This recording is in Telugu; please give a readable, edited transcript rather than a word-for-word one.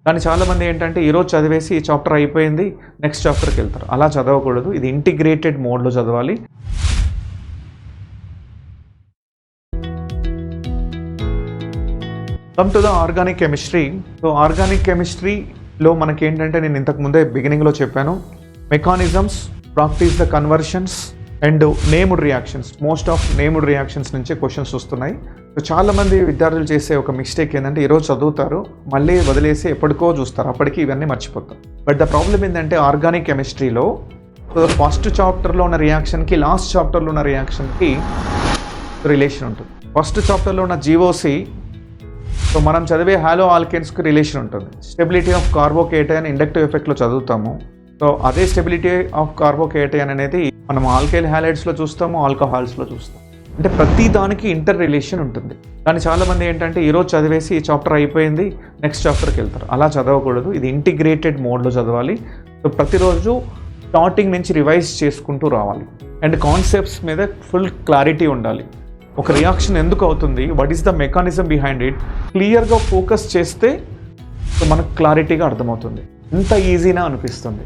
కానీ చాలామంది ఏంటంటే ఈరోజు చదివేసి ఈ చాప్టర్ అయిపోయింది నెక్స్ట్ చాప్టర్కి వెళ్తారు. అలా చదవకూడదు. ఇది ఇంటిగ్రేటెడ్ మోడ్లో చదవాలి. Come to the organic chemistry. So organic కెమిస్ట్రీలో మనకేంటంటే నేను ఇంతకుముందే బిగినింగ్లో చెప్పాను, mechanisms, practice the conversions and named reactions. Most of named reactions నుంచే క్వశ్చన్స్ వస్తున్నాయి. సో చాలామంది విద్యార్థులు చేసే ఒక మిస్టేక్ ఏంటంటే ఈరోజు చదువుతారు, మళ్ళీ వదిలేసి ఎప్పటికో చూస్తారు, అప్పటికి ఇవన్నీ మర్చిపోతారు. బట్ ద ప్రాబ్లం ఏంటంటే ఆర్గానిక్ కెమిస్ట్రీలో ఫస్ట్ చాప్టర్లో ఉన్న రియాక్షన్కి లాస్ట్ చాప్టర్లో ఉన్న రియాక్షన్కి రిలేషన్ ఉంటుంది. ఫస్ట్ చాప్టర్లో ఉన్న జీఓసి, సో మనం చదివే హాలో ఆల్కేన్స్కి రిలేషన్ ఉంటుంది. స్టెబిలిటీ ఆఫ్ కార్బోకేటైన్ ఇండక్టివ్ ఎఫెక్ట్లో చదువుతాము. సో అదే స్టెబిలిటీ ఆఫ్ కార్బోకేటైన్ అనేది మనం ఆల్కైల్ హ్యాలైడ్స్లో చూస్తాము, ఆల్కహాల్స్లో చూస్తాం. అంటే ప్రతి దానికి ఇంటర్ రిలేషన్ ఉంటుంది. కానీ చాలామంది ఏంటంటే ఈరోజు చదివేసి ఈ చాప్టర్ అయిపోయింది నెక్స్ట్ చాప్టర్కి వెళ్తారు. అలా చదవకూడదు. ఇది ఇంటిగ్రేటెడ్ మోడ్లో చదవాలి. సో ప్రతిరోజు స్టార్టింగ్ నుంచి రివైజ్ చేసుకుంటూ రావాలి. అండ్ కాన్సెప్ట్స్ మీద ఫుల్ క్లారిటీ ఉండాలి. ఒక రియాక్షన్ ఎందుకు అవుతుంది, what is the mechanism behind it, క్లియర్గా ఫోకస్ చేస్తే మనకు క్లారిటీగా అర్థమవుతుంది. ఇంత ఈజీనా అనిపిస్తుంది.